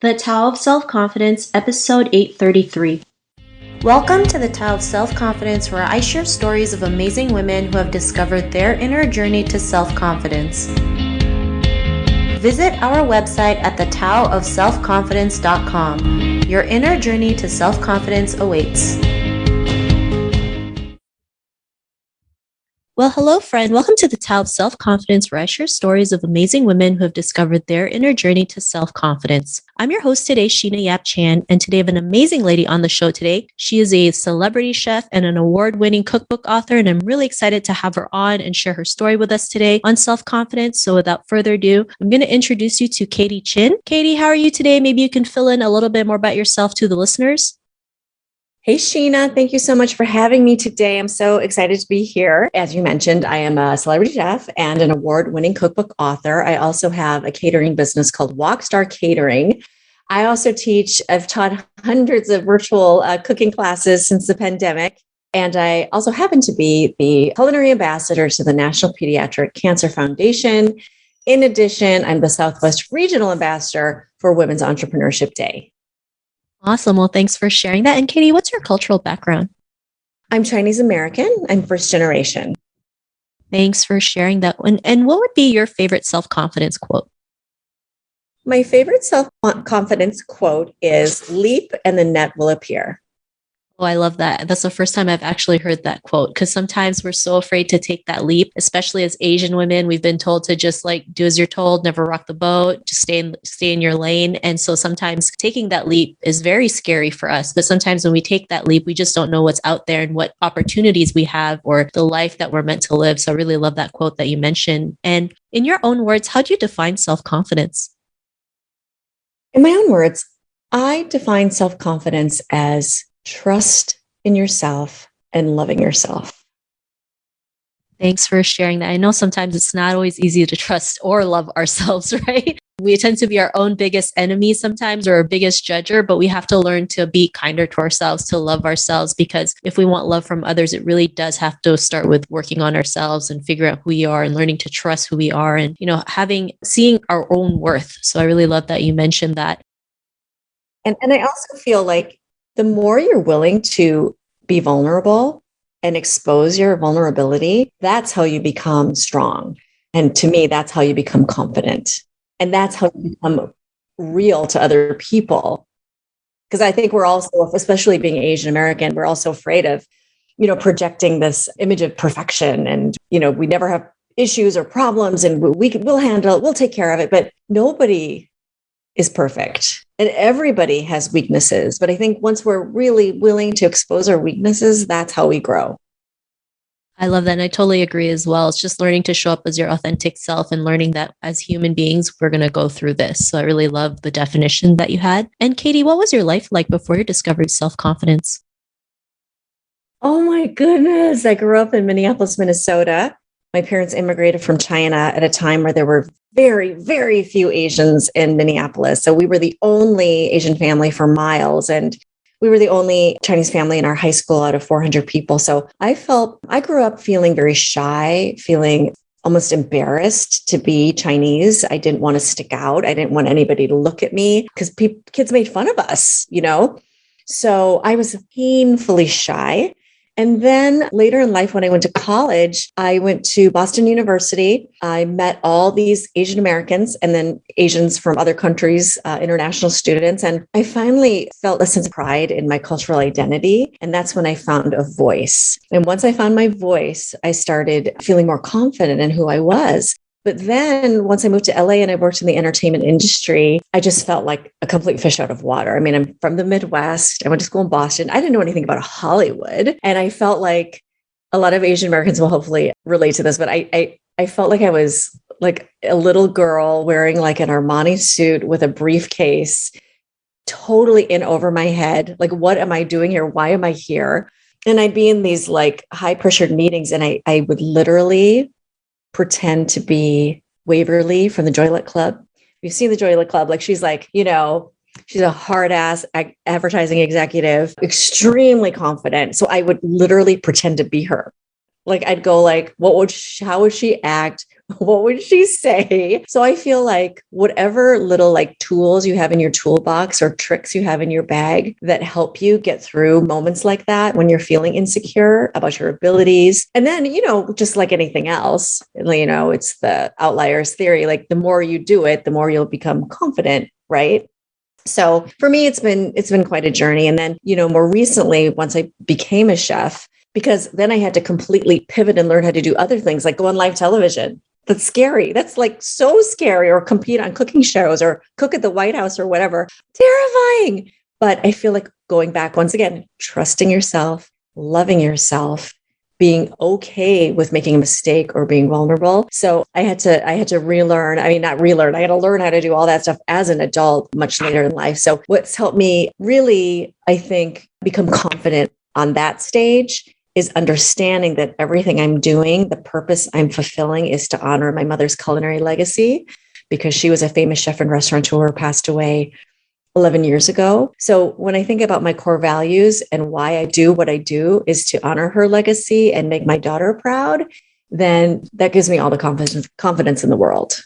The Tao of Self-Confidence, Episode 833. Welcome to the Tao of Self-Confidence, where I share stories of amazing women who have discovered their inner journey to self-confidence. Visit our website at thetaoofselfconfidence.com. Your inner journey to self-confidence awaits. Well, hello, friend. Welcome to the Tao of Self-Confidence, where I share stories of amazing women who have discovered their inner journey to self-confidence. I'm your host today, Leeann Chin, and today I have an amazing lady on the show today. She is a celebrity chef and an award-winning cookbook author, and I'm really excited to have her on and share her story with us today on self-confidence. So without further ado, I'm going to introduce you to Leeann Chin. Katie, how are you today? Maybe you can fill in a little bit more about yourself to the listeners. Hey, Sheena. Thank you so much for having me today. I'm so excited to be here. As you mentioned, I am a celebrity chef and an award-winning cookbook author. I also have a catering business called Walkstar Catering. I also teach. I've taught hundreds of virtual cooking classes since the pandemic. And I also happen to be the culinary ambassador to the National Pediatric Cancer Foundation. In addition, I'm the Southwest Regional Ambassador for Women's Entrepreneurship Day. Awesome. Well, thanks for sharing that. And Katie, what's your cultural background? I'm Chinese American. I'm first generation. Thanks for sharing that. And what would be your favorite self-confidence quote? My favorite self-confidence quote is "Leap and the net will appear." Oh, I love that. That's the first time I've actually heard that quote, because sometimes we're so afraid to take that leap, especially as Asian women. We've been told to just do as you're told, never rock the boat, just stay in your lane. And so sometimes taking that leap is very scary for us. But sometimes when we take that leap, we just don't know what's out there and what opportunities we have or the life that we're meant to live. So I really love that quote that you mentioned. And in your own words, how do you define self-confidence? In my own words, I define self-confidence as trust in yourself and loving yourself. Thanks for sharing that. I know sometimes it's not always easy to trust or love ourselves, right? We tend to be our own biggest enemy sometimes, or our biggest judger, but we have to learn to be kinder to ourselves, to love ourselves, because if we want love from others, it really does have to start with working on ourselves and figuring out who we are and learning to trust who we are and, seeing our own worth. So I really love that you mentioned that. And I also feel like the more you're willing to be vulnerable and expose your vulnerability, that's how you become strong. And to me, that's how you become confident. And that's how you become real to other people. Because I think we're also, especially being Asian American, we're also afraid of, projecting this image of perfection. And, we never have issues or problems and we'll handle it, we'll take care of it. But nobody is perfect. And everybody has weaknesses. But I think once we're really willing to expose our weaknesses, that's how we grow. I love that. And I totally agree as well. It's just learning to show up as your authentic self and learning that as human beings, we're going to go through this. So I really love the definition that you had. And Katie, what was your life like before you discovered self-confidence? Oh my goodness. I grew up in Minneapolis, Minnesota. My parents immigrated from China at a time where there were very, very few Asians in Minneapolis. So we were the only Asian family for miles. And we were the only Chinese family in our high school out of 400 people. So I grew up feeling very shy, feeling almost embarrassed to be Chinese. I didn't want to stick out. I didn't want anybody to look at me because kids made fun of us, So I was painfully shy. And then later in life, when I went to college, I went to Boston University. I met all these Asian Americans and then Asians from other countries, international students. And I finally felt a sense of pride in my cultural identity. And that's when I found a voice. And once I found my voice, I started feeling more confident in who I was. But then once I moved to LA and I worked in the entertainment industry, I just felt like a complete fish out of water. I mean, I'm from the Midwest. I went to school in Boston. I didn't know anything about Hollywood. And I felt like a lot of Asian Americans will hopefully relate to this, but I felt like I was like a little girl wearing like an Armani suit with a briefcase, totally in over my head. Like, what am I doing here? Why am I here? And I'd be in these like high pressured meetings and I would literally pretend to be Waverly from the Joylet Club. You've seen the Joylet Club. Like she's like, she's a hard ass advertising executive, extremely confident. So I would literally pretend to be her. Like I'd go like, how would she act? what would she say? So I feel like whatever little like tools you have in your toolbox or tricks you have in your bag that help you get through moments like that when you're feeling insecure about your abilities. And then, just like anything else, it's the outliers theory. Like the more you do it, the more you'll become confident, right? So for me, it's been quite a journey. And then, more recently, once I became a chef, because then I had to completely pivot and learn how to do other things like go on live television. That's scary. That's like so scary, or compete on cooking shows or cook at the White House or whatever. Terrifying. But I feel like going back once again, trusting yourself, loving yourself, being okay with making a mistake or being vulnerable. So I had to relearn. I mean, not relearn. I had to learn how to do all that stuff as an adult much later in life. So what's helped me really, I think, become confident on that stage is understanding that everything I'm doing, the purpose I'm fulfilling is to honor my mother's culinary legacy, because she was a famous chef and restaurateur, passed away 11 years ago. So when I think about my core values and why I do what I do is to honor her legacy and make my daughter proud, then that gives me all the confidence in the world.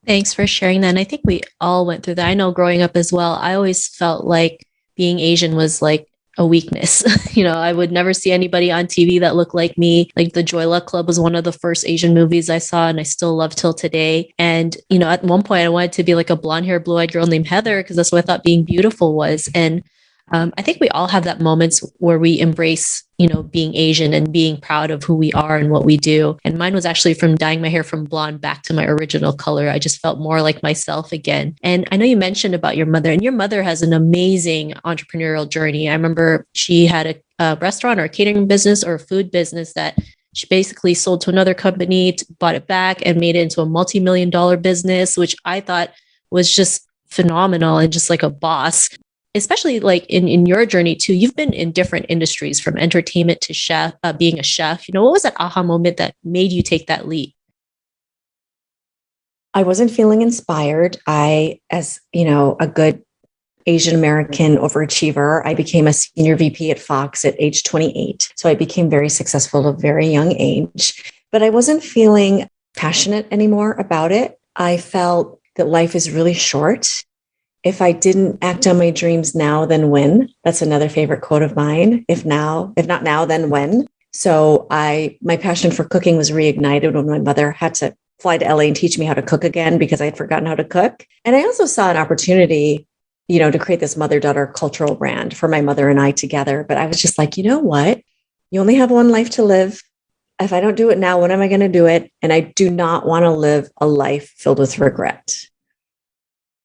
Thanks for sharing that. And I think we all went through that. I know growing up as well, I always felt like being Asian was like a weakness. I would never see anybody on TV that looked like me. Like the Joy Luck Club was one of the first Asian movies I saw, and I still love till today. And, at one point I wanted to be like a blonde haired, blue eyed girl named Heather, because that's what I thought being beautiful was. And I think we all have that moments where we embrace, being Asian and being proud of who we are and what we do. And mine was actually from dyeing my hair from blonde back to my original color. I just felt more like myself again. And I know you mentioned about your mother, and your mother has an amazing entrepreneurial journey. I remember she had a restaurant or a catering business or a food business that she basically sold to another company, bought it back and made it into a multi-million-dollar business, which I thought was just phenomenal and just like a boss. Especially like in your journey too, you've been in different industries from entertainment to chef, being a chef. What was that aha moment that made you take that leap? I wasn't feeling inspired. As a good Asian American overachiever, I became a senior VP at Fox at age 28. So I became very successful at a very young age, but I wasn't feeling passionate anymore about it. I felt that life is really short. If I didn't act on my dreams now, then when? That's another favorite quote of mine. If not now, then when? So my passion for cooking was reignited when my mother had to fly to LA and teach me how to cook again because I had forgotten how to cook. And I also saw an opportunity, to create this mother-daughter cultural brand for my mother and I together. But I was just like, you know what? You only have one life to live. If I don't do it now, when am I going to do it? And I do not want to live a life filled with regret.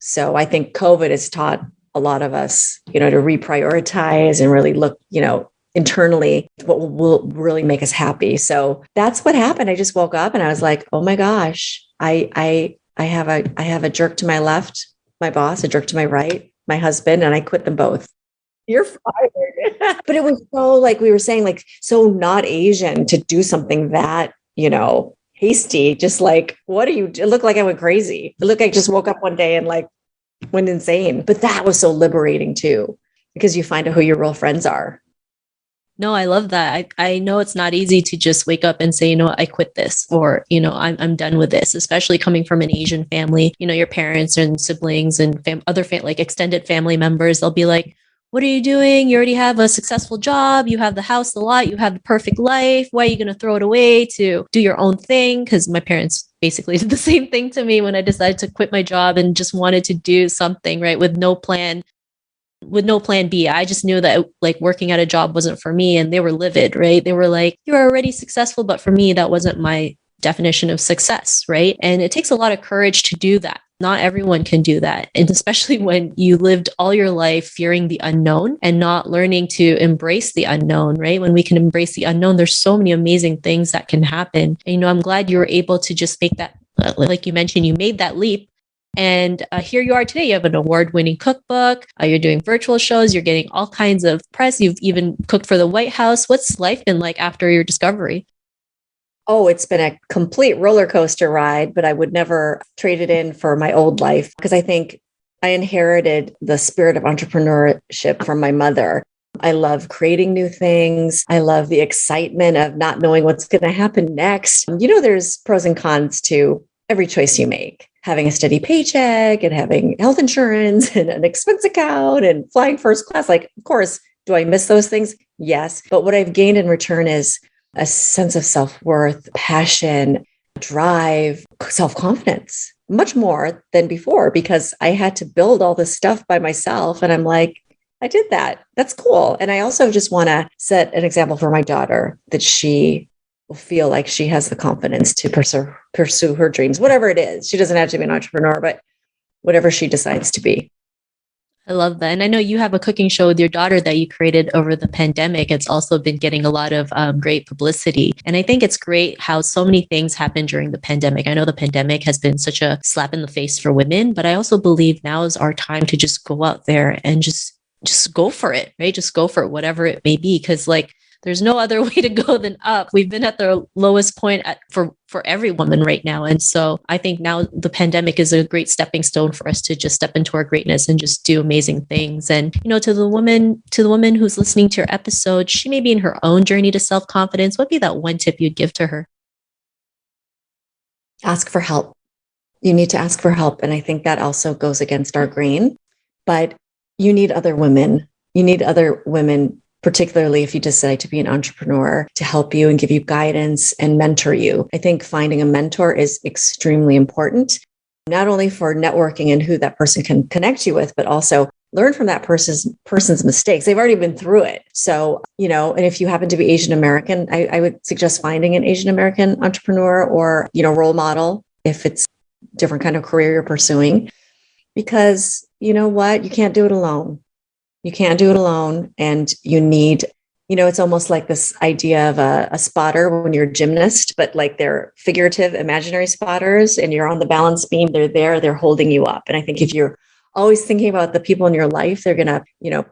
So I think COVID has taught a lot of us, to reprioritize and really look, internally what will really make us happy. So that's what happened. I just woke up and I was like, oh my gosh, I have a jerk to my left, my boss, a jerk to my right, my husband, and I quit them both. You're fired. But it was so, like we were saying, like so not Asian to do something that, hasty, just like, what are you? It looked like I went crazy. It looked like I just woke up one day and like went insane. But that was so liberating too, because you find out who your real friends are. No, I love that. I know it's not easy to just wake up and say, I quit this, or, I'm done with this, especially coming from an Asian family. Your parents and siblings and other like extended family members, they'll be like, what are you doing? You already have a successful job. You have the house, the lot, you have the perfect life. Why are you going to throw it away to do your own thing? Because my parents basically did the same thing to me when I decided to quit my job and just wanted to do something, right, with no plan B. I just knew that like working at a job wasn't for me, and they were livid, right? They were like, you're already successful, but for me, that wasn't my definition of success, right? And it takes a lot of courage to do that. Not everyone can do that. And especially when you lived all your life fearing the unknown and not learning to embrace the unknown, right? When we can embrace the unknown, there's so many amazing things that can happen. And, I'm glad you were able to just make that, like you mentioned, you made that leap. And here you are today. You have an award-winning cookbook. You're doing virtual shows. You're getting all kinds of press. You've even cooked for the White House. What's life been like after your discovery? Oh, it's been a complete roller coaster ride, but I would never trade it in for my old life because I think I inherited the spirit of entrepreneurship from my mother. I love creating new things. I love the excitement of not knowing what's going to happen next. There's pros and cons to every choice you make. Having a steady paycheck and having health insurance and an expense account and flying first class. Like, of course, do I miss those things? Yes. But what I've gained in return is a sense of self-worth, passion, drive, self-confidence, much more than before, because I had to build all this stuff by myself. And I'm like, I did that. That's cool. And I also just want to set an example for my daughter that she will feel like she has the confidence to pursue her dreams, whatever it is. She doesn't have to be an entrepreneur, but whatever she decides to be. I love that. And I know you have a cooking show with your daughter that you created over the pandemic. It's also been getting a lot of great publicity. And I think it's great how so many things happened during the pandemic. I know the pandemic has been such a slap in the face for women, but I also believe now is our time to just go out there and just go for it, right? Just go for it, whatever it may be. Cause like, there's no other way to go than up. We've been at the lowest point for every woman right now. And so I think now the pandemic is a great stepping stone for us to just step into our greatness and just do amazing things. And, to the woman who's listening to your episode, she may be in her own journey to self-confidence. What'd be that one tip you'd give to her? Ask for help. You need to ask for help. And I think that also goes against our grain, but you need other women. You need other women, particularly if you decide to be an entrepreneur, to help you and give you guidance and mentor you. I think finding a mentor is extremely important, not only for networking and who that person can connect you with, but also learn from that person's mistakes. They've already been through it. So, and if you happen to be Asian American, I would suggest finding an Asian American entrepreneur or, role model if it's a different kind of career you're pursuing, because you know what? You can't do it alone. You can't do it alone. And you need, it's almost like this idea of a spotter when you're a gymnast, but like they're figurative, imaginary spotters, and you're on the balance beam. They're there, they're holding you up. And I think if you're always thinking about the people in your life, they're going to,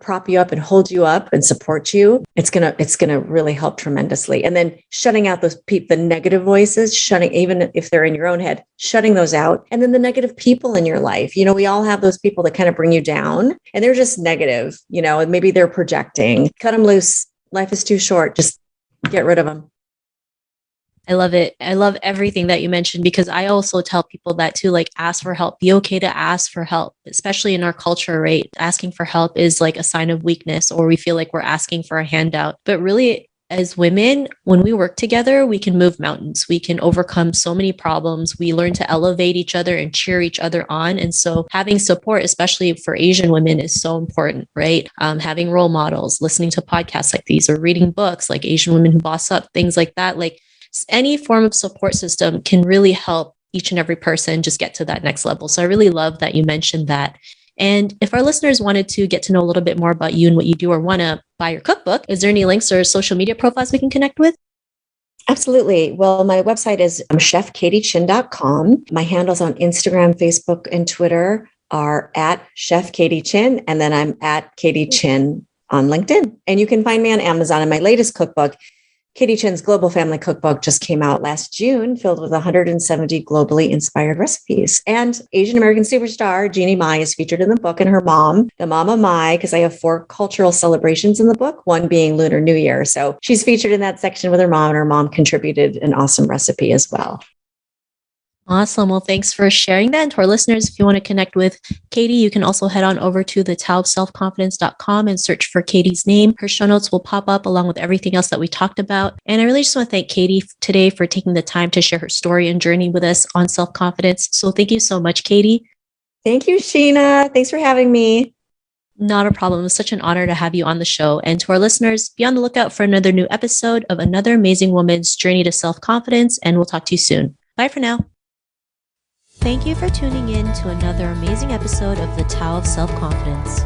prop you up and hold you up and support you. It's going to really help tremendously. And then shutting out the negative voices, even if they're in your own head, shutting those out. And then the negative people in your life, we all have those people that kind of bring you down and they're just negative, and maybe they're projecting. Cut them loose. Life is too short. Just get rid of them. I love it. I love everything that you mentioned, because I also tell people that too, like, ask for help, be okay to ask for help, especially in our culture, right? Asking for help is like a sign of weakness, or we feel like we're asking for a handout. But really, as women, when we work together, we can move mountains. We can overcome so many problems. We learn to elevate each other and cheer each other on. And so having support, especially for Asian women, is so important, right? Having role models, listening to podcasts like these, or reading books like Asian Women Who Boss Up, things like that. Like, any form of support system can really help each and every person just get to that next level. So I really love that you mentioned that. And if our listeners wanted to get to know a little bit more about you and what you do, or want to buy your cookbook, is there any links or social media profiles we can connect with? Absolutely. Well, my website is chefkatiechin.com. My handles on Instagram, Facebook, and Twitter are at Chef Katie Chin, and then I'm at Katie Chin on LinkedIn. And you can find me on Amazon. And my latest cookbook, Katie Chin's Global Family Cookbook, just came out last June, filled with 170 globally inspired recipes. And Asian American superstar Jeannie Mai is featured in the book, and her mom, the Mama Mai, because I have 4 cultural celebrations in the book, one being Lunar New Year. So she's featured in that section with her mom, and her mom contributed an awesome recipe as well. Awesome. Well, thanks for sharing that. And to our listeners, if you want to connect with Katie, you can also head on over to thetaoofselfconfidence.com and search for Katie's name. Her show notes will pop up along with everything else that we talked about. And I really just want to thank Katie today for taking the time to share her story and journey with us on self-confidence. So thank you so much, Katie. Thank you, Sheena. Thanks for having me. Not a problem. It was such an honor to have you on the show. And to our listeners, be on the lookout for another new episode of another amazing woman's journey to self-confidence. And we'll talk to you soon. Bye for now. Thank you for tuning in to another amazing episode of The Tao of Self-Confidence.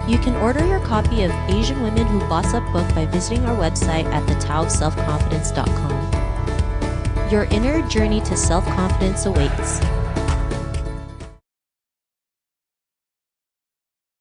You can order your copy of Asian Women Who Boss Up book by visiting our website at thetaoofselfconfidence.com. Your inner journey to self-confidence awaits.